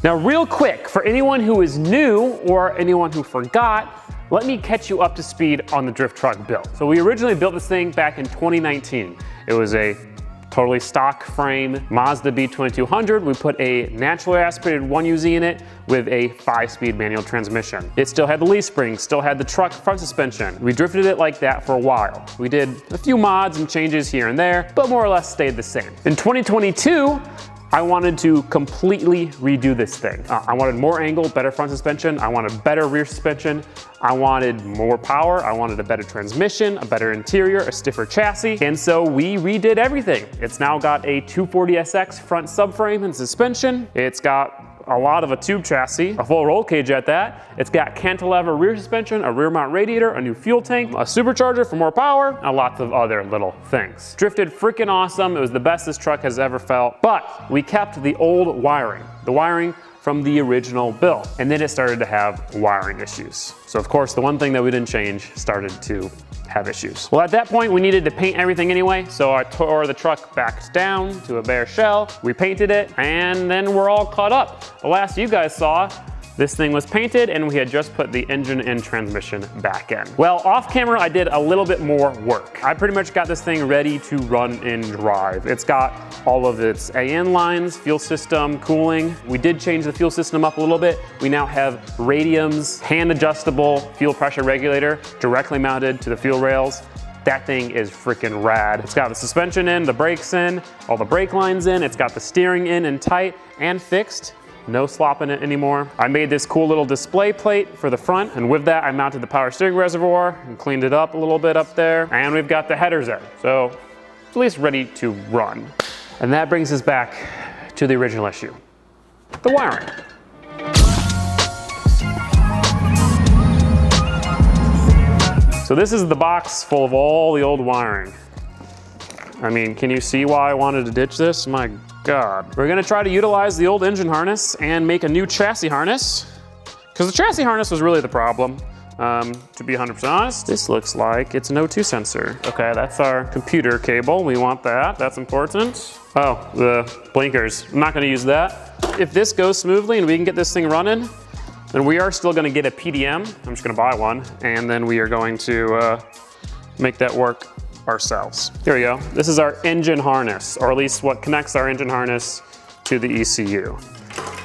Now real quick, for anyone who is new or anyone who forgot, let me catch you up to speed on the drift truck build. So we originally built this thing back in 2019. It was a totally stock frame Mazda B2200. We put a naturally aspirated 1UZ in it with a 5-speed manual transmission. It still had the leaf spring, still had the truck front suspension. We drifted it like that for a while. We did a few mods and changes here and there, but more or less stayed the same. In 2022, I wanted to completely redo this thing. I wanted more angle, better front suspension. I wanted better rear suspension. I wanted more power. I wanted a better transmission, a better interior, a stiffer chassis. And so we redid everything. It's now got a 240SX front subframe and suspension. It's got a lot of a tube chassis, a full roll cage at that. It's got cantilever rear suspension, a rear mount radiator, a new fuel tank, a supercharger for more power, and lots of other little things. Drifted freaking awesome. It was the best this truck has ever felt, but we kept the old wiring, the wiring from the original build. And then it started to have wiring issues. So of course, the one thing that we didn't change started to have issues. Well, at that point, we needed to paint everything anyway, so I tore the truck back down to a bare shell. We painted it, and then we're all caught up. The last you guys saw, this thing was painted and we had just put the engine and transmission back in. Well, off camera, I did a little bit more work. I pretty much got this thing ready to run and drive. It's got all of its AN lines, fuel system, cooling. We did change the fuel system up a little bit. We now have radiums, hand adjustable fuel pressure regulator directly mounted to the fuel rails. That thing is freaking rad. It's got the suspension in, the brakes in, all the brake lines in. It's got the steering in and tight and fixed. No slop in it anymore. I made this cool little display plate for the front, and with that I mounted the power steering reservoir and cleaned it up a little bit up there, and we've got the headers there. So at least ready to run. And that brings us back to the original issue, the wiring. So this is the box full of all the old wiring. I mean, can you see why I wanted to ditch this? My God. We're gonna try to utilize the old engine harness and make a new chassis harness, because the chassis harness was really the problem. To be 100% honest, this looks like it's an O2 sensor. Okay, that's our computer cable. We want that, that's important. Oh, the blinkers, I'm not gonna use that. If this goes smoothly and we can get this thing running, then we are still gonna get a PDM. I'm just gonna buy one, and then we are going to make that work ourselves. Here we go. This is our engine harness, or at least what connects our engine harness to the ECU.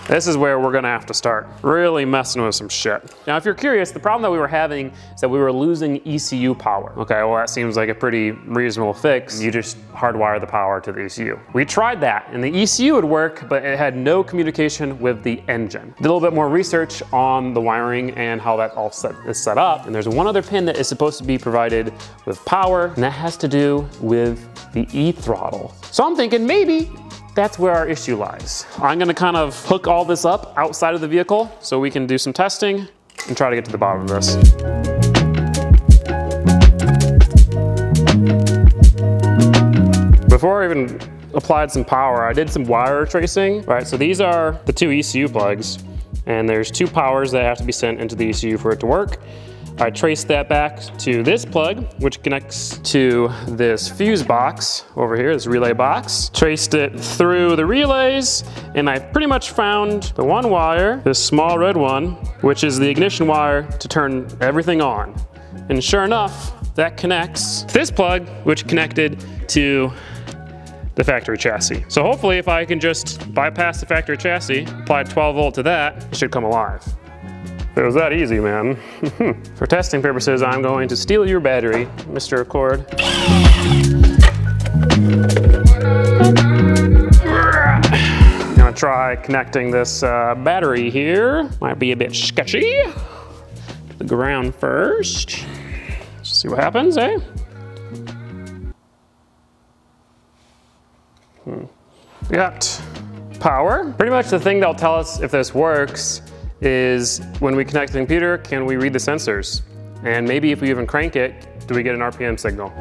This is where we're gonna have to start really messing with some shit. Now, if you're curious, the problem that we were having is that we were losing ECU power. Okay, well that seems like a pretty reasonable fix. You just hardwire the power to the ECU. We tried that, and the ECU would work, but it had no communication with the engine. Did a little bit more research on the wiring and how that all is set up, and there's one other pin that is supposed to be provided with power, and that has to do with the E-throttle. So I'm thinking maybe that's where our issue lies. I'm gonna kind of hook all this up outside of the vehicle so we can do some testing and try to get to the bottom of this. Before I even applied some power, I did some wire tracing. Right, so these are the two ECU plugs, and there's two powers that have to be sent into the ECU for it to work. I traced that back to this plug, which connects to this fuse box over here, this relay box. Traced it through the relays, and I pretty much found the one wire, this small red one, which is the ignition wire to turn everything on. And sure enough, that connects to this plug, which connected to the factory chassis. So hopefully if I can just bypass the factory chassis, apply 12 volt to that, it should come alive. It was that easy, man. For testing purposes, I'm going to steal your battery, Mr. Accord. I'm gonna try connecting this battery here. Might be a bit sketchy. To the ground first. Let's see what happens, eh? We got power. Pretty much the thing that'll tell us if this works is when we connect the computer, can we read the sensors? And maybe if we even crank it, do we get an RPM signal?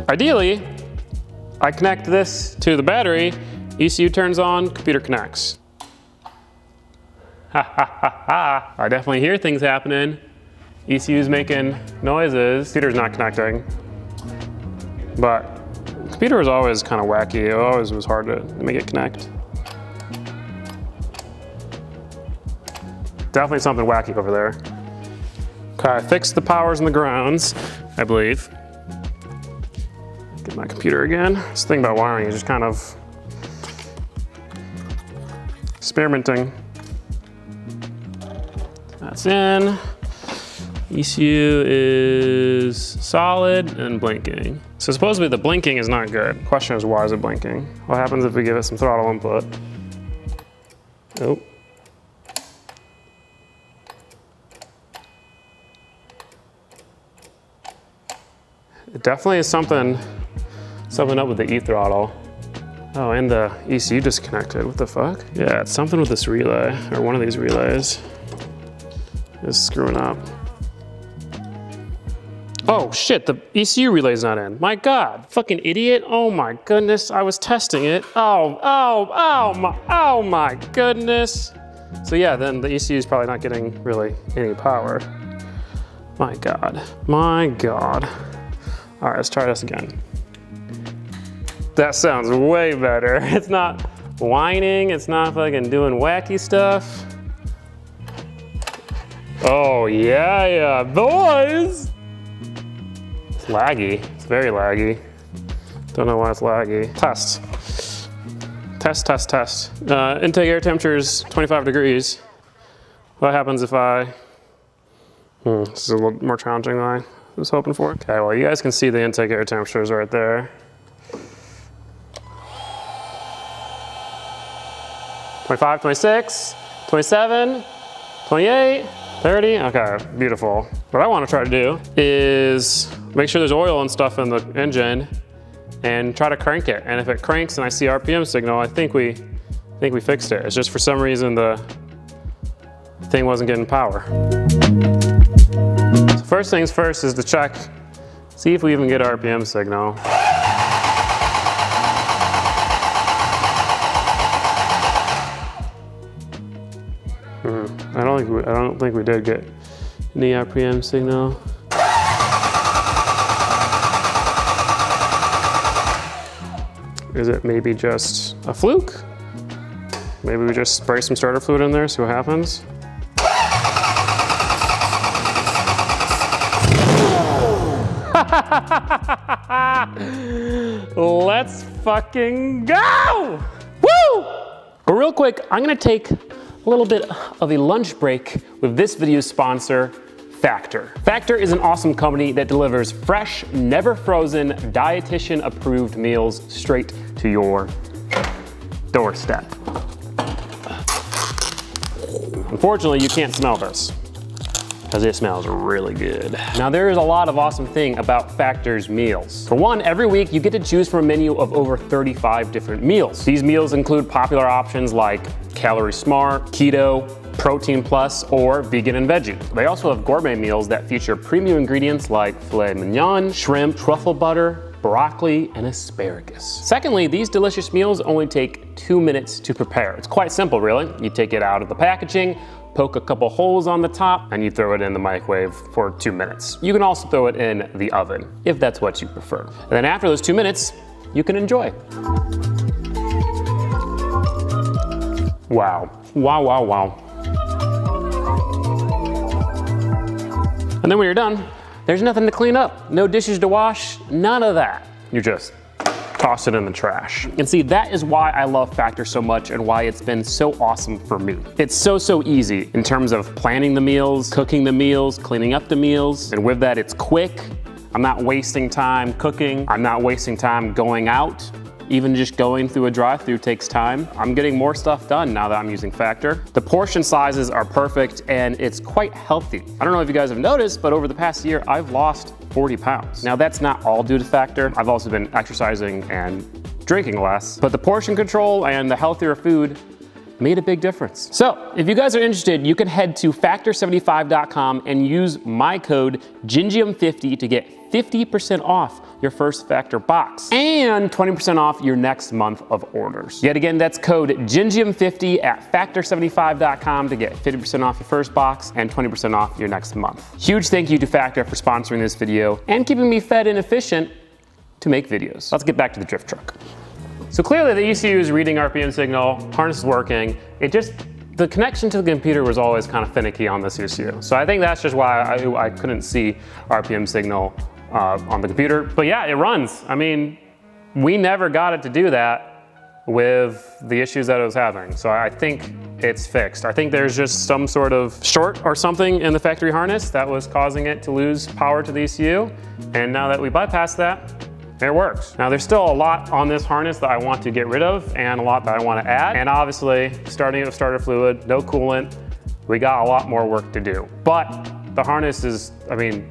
Ideally, I connect this to the battery, ECU turns on, computer connects. Ha ha ha ha. I definitely hear things happening. ECU's making noises. Computer's not connecting, but computer was always kind of wacky. It always was hard to make it connect. Definitely something wacky over there. Okay, I fixed the powers and the grounds, I believe. Get my computer again. This thing about wiring is just kind of experimenting. That's in. ECU is solid and blinking. So supposedly the blinking is not good. Question is, why is it blinking? What happens if we give it some throttle input? Oh. It definitely is something up with the E throttle. Oh, and the ECU disconnected. What the fuck? Yeah, it's something with this relay, or one of these relays is screwing up. Oh shit, the ECU relay's not in. My God, fucking idiot. Oh my goodness, I was testing it. Oh my goodness. So yeah, then the ECU is probably not getting really any power. My God, my God. All right, let's try this again. That sounds way better. It's not whining, it's not fucking doing wacky stuff. Oh yeah, boys. It's laggy, it's very laggy. Don't know why it's laggy. Test. Intake air temperature is 25 degrees. What happens if I, this is a little more challenging than I was hoping for. Okay, well you guys can see the intake air temperatures right there. 25, 26, 27, 28, 30, okay, beautiful. What I want to try to do is make sure there's oil and stuff in the engine and try to crank it. And if it cranks and I see RPM signal, I think we fixed it. It's just for some reason the thing wasn't getting power. So first things first is to check, see if we even get RPM signal. I don't think we did get any RPM signal. Is it maybe just a fluke? Maybe we just spray some starter fluid in there, see what happens. Let's fucking go! Woo! But real quick, I'm gonna take a little bit of a lunch break with this video's sponsor, Factor. Factor is an awesome company that delivers fresh, never frozen, dietitian approved meals straight to your doorstep. Unfortunately, you can't smell this because it smells really good. Now there is a lot of awesome thing about Factor's meals. For one, every week you get to choose from a menu of over 35 different meals. These meals include popular options like Calorie Smart, Keto, Protein Plus, or Vegan and Veggie. They also have gourmet meals that feature premium ingredients like filet mignon, shrimp, truffle butter, broccoli, and asparagus. Secondly, these delicious meals only take 2 minutes to prepare. It's quite simple, really. You take it out of the packaging, poke a couple holes on the top, and you throw it in the microwave for 2 minutes. You can also throw it in the oven, if that's what you prefer. And then after those 2 minutes, you can enjoy. Wow. Wow, wow, wow. And then when you're done, there's nothing to clean up. No dishes to wash, none of that. You just toss it in the trash. And see, that is why I love Factor so much and why it's been so awesome for me. It's so easy in terms of planning the meals, cooking the meals, cleaning up the meals. And with that, it's quick. I'm not wasting time cooking. I'm not wasting time going out. Even just going through a drive-thru takes time. I'm getting more stuff done now that I'm using Factor. The portion sizes are perfect and it's quite healthy. I don't know if you guys have noticed, but over the past year, I've lost 40 pounds. Now that's not all due to Factor. I've also been exercising and drinking less, but the portion control and the healthier food made a big difference. So if you guys are interested, you can head to factor75.com and use my code Gingium50 to get 50% off your first Factor box and 20% off your next month of orders. Yet again, that's code Gingium50 at factor75.com to get 50% off your first box and 20% off your next month. Huge thank you to Factor for sponsoring this video and keeping me fed and efficient to make videos. Let's get back to the drift truck. So clearly the ECU is reading RPM signal, harness is working. The connection to the computer was always kind of finicky on this ECU. So I think that's just why I couldn't see RPM signal on the computer. But yeah, it runs. I mean, we never got it to do that with the issues that it was having. So I think it's fixed. I think there's just some sort of short or something in the factory harness that was causing it to lose power to the ECU. And now that we bypassed that, it works. Now there's still a lot on this harness that I want to get rid of and a lot that I want to add. And obviously, starting with starter fluid, no coolant, we got a lot more work to do. But the harness is, I mean,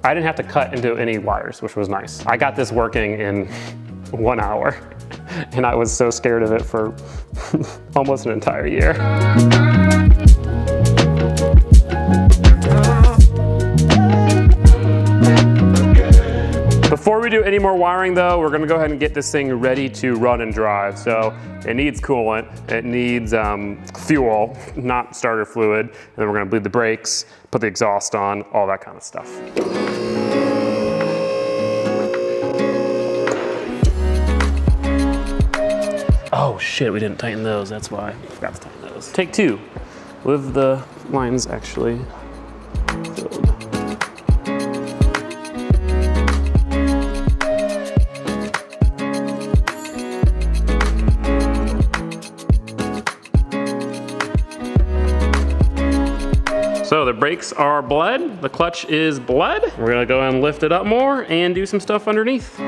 I didn't have to cut into any wires, which was nice. I got this working in 1 hour. And I was so scared of it for almost an entire year. Before we do any more wiring though, we're gonna go ahead and get this thing ready to run and drive. So it needs coolant, it needs fuel, not starter fluid, and then we're gonna bleed the brakes, put the exhaust on, all that kind of stuff. Oh shit, we didn't tighten those, that's why. I forgot to tighten those. Take two, with the lines actually filled. So the brakes are bled, the clutch is bled. We're gonna go and lift it up more and do some stuff underneath.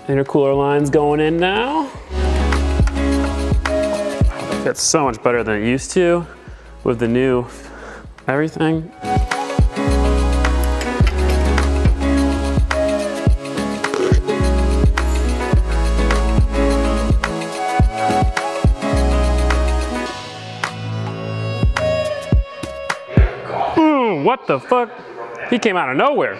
Intercooler lines going in now. It's so much better than it used to with the new everything. What the fuck? He came out of nowhere.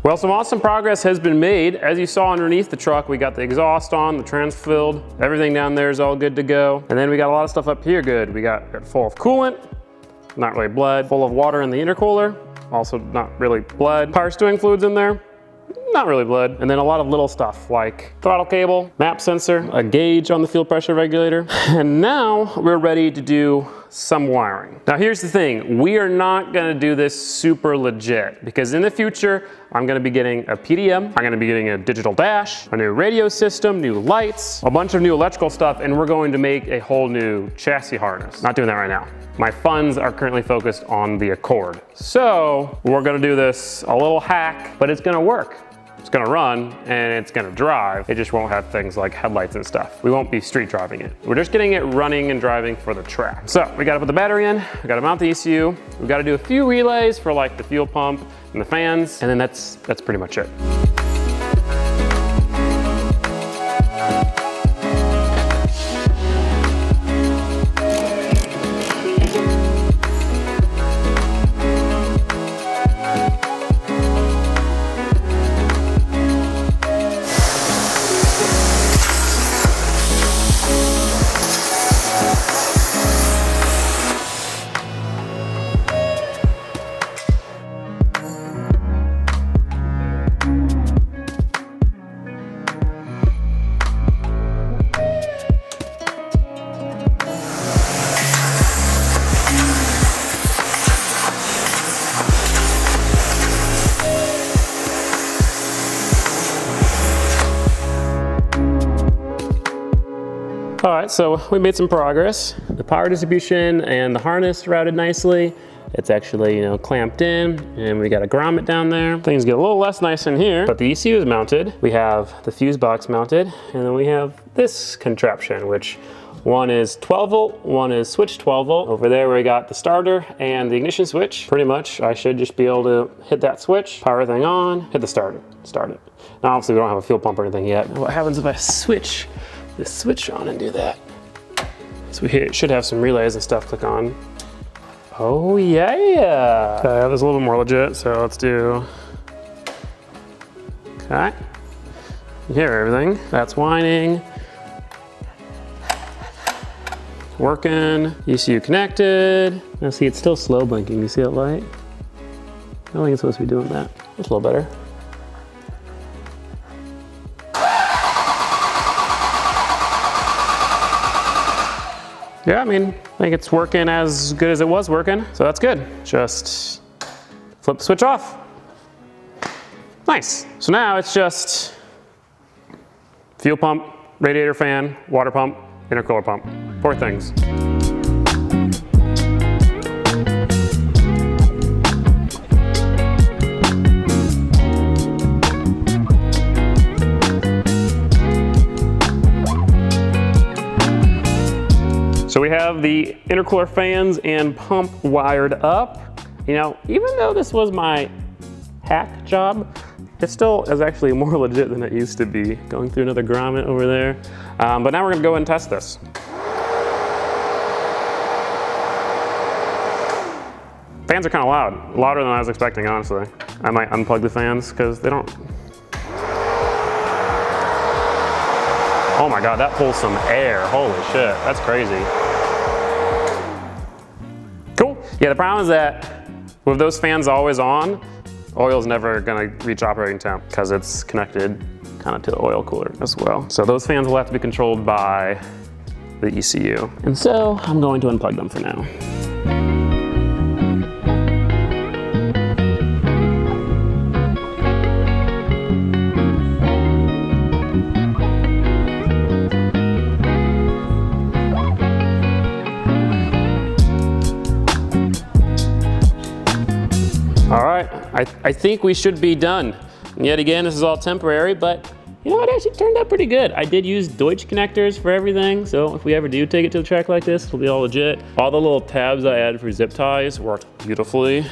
Well, some awesome progress has been made. As you saw underneath the truck, we got the exhaust on, the trans filled, everything down there is all good to go. And then we got a lot of stuff up here good. We got full of coolant, not really bled, full of water in the intercooler, also not really bled. Power steering fluids in there, not really bled. And then a lot of little stuff like throttle cable, map sensor, a gauge on the fuel pressure regulator. And now we're ready to do some wiring. Now here's the thing, we are not gonna do this super legit because in the future, I'm gonna be getting a PDM, I'm gonna be getting a digital dash, a new radio system, new lights, a bunch of new electrical stuff, and we're going to make a whole new chassis harness. Not doing that right now. My funds are currently focused on the Accord. So we're gonna do this a little hack, but it's gonna work. It's gonna run and it's gonna drive. It just won't have things like headlights and stuff. We won't be street driving it. We're just getting it running and driving for the track. So we gotta put the battery in, we gotta mount the ECU, we gotta do a few relays for like the fuel pump and the fans, and then that's pretty much it. All right, so we made some progress. The power distribution and the harness routed nicely. It's actually, clamped in, and we got a grommet down there. Things get a little less nice in here, but the ECU is mounted. We have the fuse box mounted, and then we have this contraption, which One is 12 volt, one is switch 12 volt. Over there we got the starter and the ignition switch. Pretty much, I should just be able to hit that switch, power everything on, hit the starter, start it. Now obviously we don't have a fuel pump or anything yet. What happens if I switch this switch on and do that? So we should have some relays and stuff click on. Oh yeah! Okay, that was a little bit more legit, so let's do, okay. You hear everything, that's whining. Working, ECU connected. Now see, it's still slow blinking, you see that light? I don't think it's supposed to be doing that. That's a little better. Yeah, I mean, I think it's working as good as it was working, so that's good. Just flip the switch off. Nice. So now it's just fuel pump, radiator fan, water pump, intercooler pump. 4 things. So we have the intercooler fans and pump wired up. You know, even though this was my hack job, it still is actually more legit than it used to be. Going through another grommet over there. But now we're gonna go and test this. Fans are kind of loud, louder than I was expecting, honestly. I might unplug the fans because they don't. Oh my God, that pulls some air. Holy shit, that's crazy. Cool. Yeah, the problem is that with those fans always on, oil's never gonna reach operating temp because it's connected kind of to the oil cooler as well. So those fans will have to be controlled by the ECU. And so I'm going to unplug them for now. All right, I think we should be done. And yet again, this is all temporary, but you know, it actually turned out pretty good. I did use Deutsch connectors for everything, so if we ever do take it to the track like this, it'll be all legit. All the little tabs I added for zip ties worked beautifully.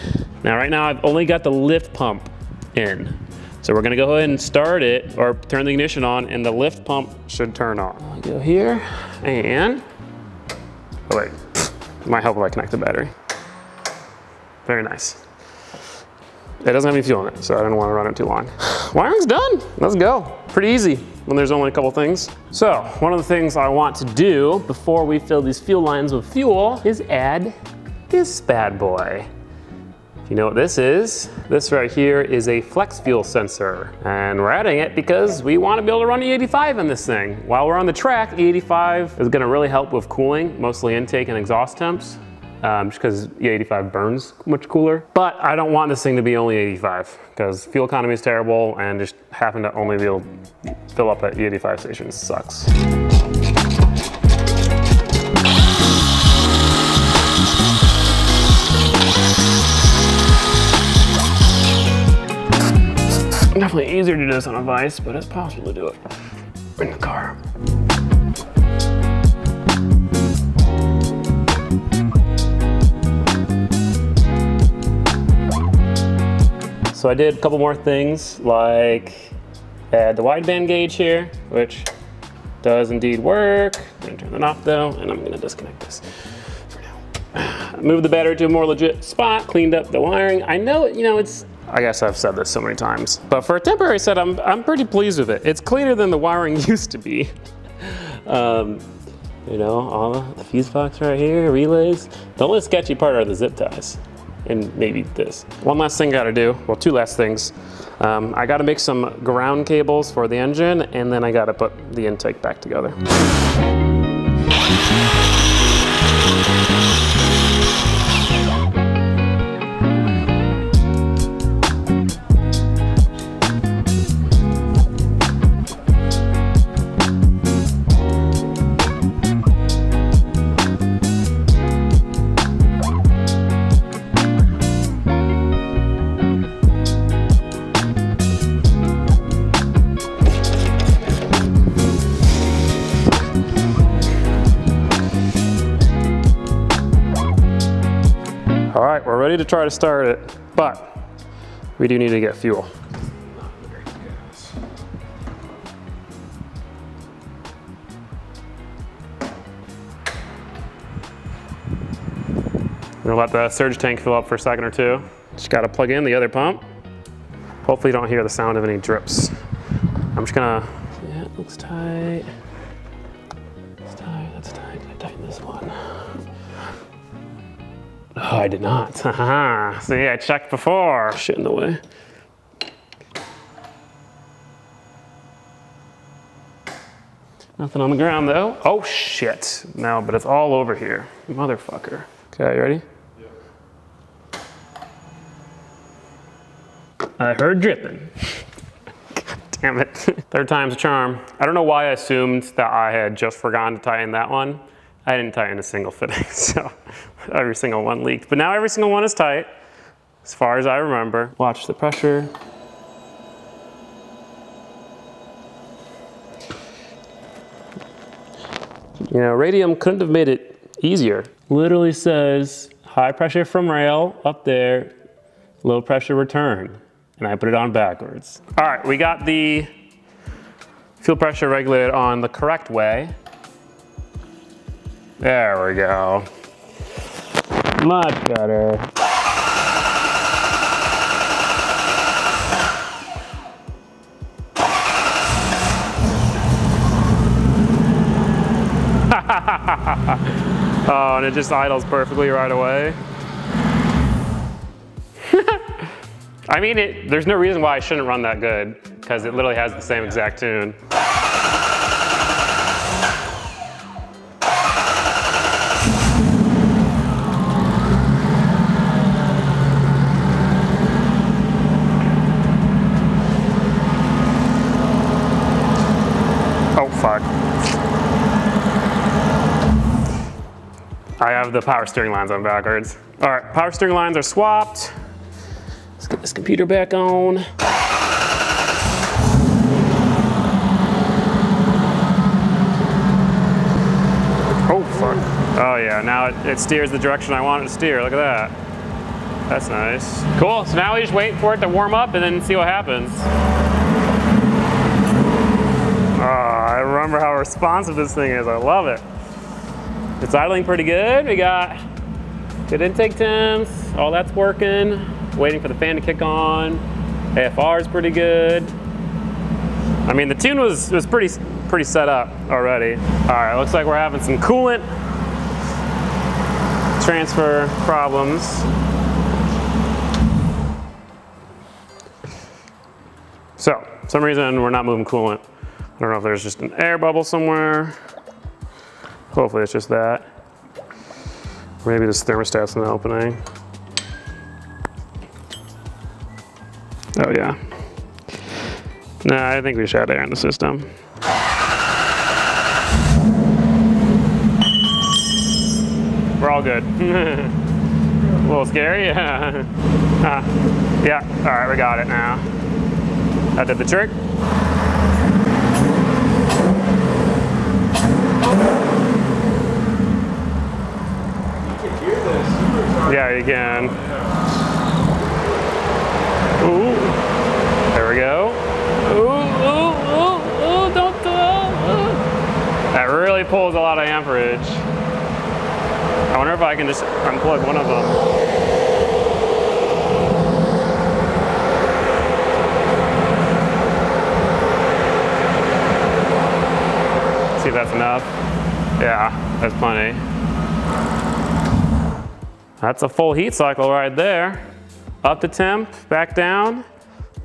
Now, right now, I've only got the lift pump in. So we're gonna go ahead and start it, or turn the ignition on, and the lift pump should turn on. I'll go here, and, oh wait, it might help if I connect the battery. Very nice. It doesn't have any fuel in it, so I don't want to run it too long. Wiring's done, let's go. Pretty easy when there's only a couple things. So, one of the things I want to do before we fill these fuel lines with fuel is add this bad boy. If you know what this is, this right here is a flex fuel sensor. And we're adding it because we want to be able to run E85 in this thing. While we're on the track, E85 is gonna really help with cooling, mostly intake and exhaust temps. Just because E85 burns much cooler. But I don't want this thing to be only 85 because fuel economy is terrible and just having to only be able to fill up at E85 stations sucks. Definitely easier to do this on a Vice, but it's possible to do it in the car. So I did a couple more things, like add the wideband gauge here, which does indeed work. I'm gonna turn that off though, and I'm gonna disconnect this for now. Moved the battery to a more legit spot, cleaned up the wiring. I know, you know, I guess I've said this so many times, but for a temporary set, I'm pretty pleased with it. It's cleaner than the wiring used to be. You know, all the fuse box right here, relays. The only sketchy part are the zip ties. And maybe this. One last thing I gotta do, well, 2 last things. I gotta make some ground cables for the engine, and then I gotta put the intake back together. All right, we're ready to try to start it, but we do need to get fuel. We're gonna let the surge tank fill up for a second or two. Just gotta plug in the other pump. Hopefully you don't hear the sound of any drips. I'm just gonna, yeah, it looks tight. It's tight, that's tight. I tighten this one. Oh, I did not. See, I checked before. Shit in the way. Nothing on the ground though. Oh shit. No, but it's all over here. Motherfucker. Okay, you ready? Yeah. I heard dripping. God damn it. Third time's a charm. I don't know why I assumed that I had just forgotten to tighten that one. I didn't tighten a single fitting, so every single one leaked. But now every single one is tight, as far as I remember. Watch the pressure. You know, Radium couldn't have made it easier. Literally says high pressure from rail up there, low pressure return. And I put it on backwards. All right, we got the fuel pressure regulated on the correct way. There we go. Much better. Oh, and it just idles perfectly right away. I mean, there's no reason why I shouldn't run that good, because it literally has the same exact tune. Oh, fuck. I have the power steering lines on backwards. All right, power steering lines are swapped. Let's get this computer back on. Oh, fuck. Oh, yeah, now it steers the direction I want it to steer. Look at that. That's nice. Cool, so now we just wait for it to warm up and then see what happens. Oh, I remember how responsive this thing is. I love it. It's idling pretty good. We got good intake temps. All that's working. Waiting for the fan to kick on. AFR is pretty good. I mean, the tune was pretty set up already. All right, looks like we're having some coolant transfer problems. So, for some reason we're not moving coolant. I don't know if there's just an air bubble somewhere. Hopefully it's just that. Maybe this thermostat's in the opening. Oh yeah. Nah, I think we should have air in the system. We're all good. A little scary, yeah. Yeah, all right, we got it now. That did the trick. Yeah, you can. Ooh, there we go. Ooh, ooh, ooh, ooh, don't, That really pulls a lot of amperage. I wonder if I can just unplug one of them. See if that's enough. Yeah, that's plenty. That's a full heat cycle right there. Up to temp, back down.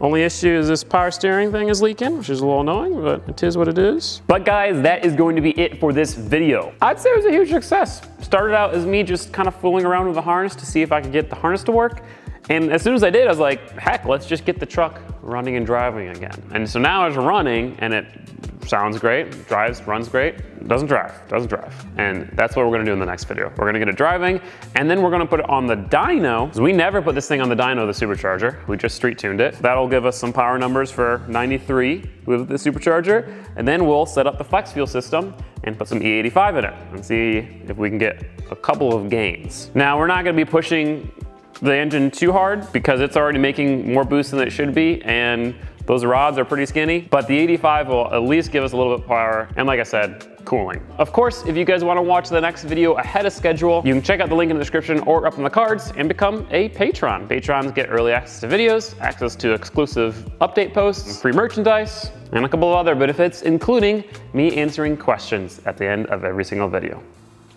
Only issue is this power steering thing is leaking, which is a little annoying, but it is what it is. But guys, that is going to be it for this video. I'd say it was a huge success. Started out as me just kind of fooling around with the harness to see if I could get the harness to work. And as soon as I did, I was like, heck, let's just get the truck running and driving again. And so now it's running and it sounds great, runs great, doesn't drive. And that's what we're gonna do in the next video. We're gonna get it driving, and then we're gonna put it on the dyno. We never put this thing on the dyno, the supercharger. We just street tuned it. That'll give us some power numbers for 93 with the supercharger, and then we'll set up the flex fuel system and put some E85 in it and see if we can get a couple of gains. Now, we're not gonna be pushing the engine too hard because it's already making more boost than it should be, and those rods are pretty skinny, but the 85 will at least give us a little bit of power, and like I said, cooling. Of course, if you guys want to watch the next video ahead of schedule, you can check out the link in the description or up in the cards and become a patron. Patrons get early access to videos, access to exclusive update posts, free merchandise, and a couple of other benefits, including me answering questions at the end of every single video.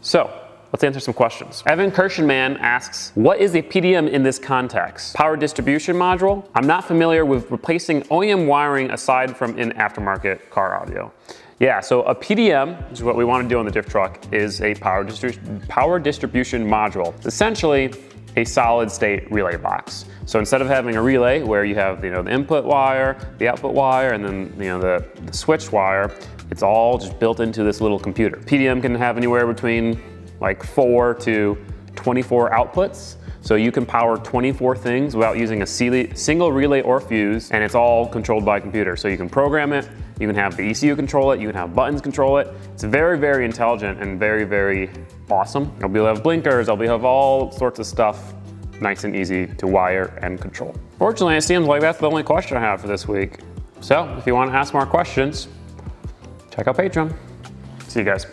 So, let's answer some questions. Evan Kirshenman asks, what is a PDM in this context? Power distribution module? I'm not familiar with replacing OEM wiring aside from in aftermarket car audio. Yeah, so a PDM, which is what we want to do on the diff truck, is a power distribution module. It's essentially a solid state relay box. So instead of having a relay where you have the input wire, the output wire, and then the switch wire, it's all just built into this little computer. PDM can have anywhere between like 4 to 24 outputs. So you can power 24 things without using a single relay or fuse, and it's all controlled by computer. So you can program it, you can have the ECU control it, you can have buttons control it. It's very, very intelligent and very, very awesome. It'll be able to have blinkers, it'll be able to have all sorts of stuff nice and easy to wire and control. Fortunately, it seems like that's the only question I have for this week. So if you want to ask more questions, check out Patreon. See you guys.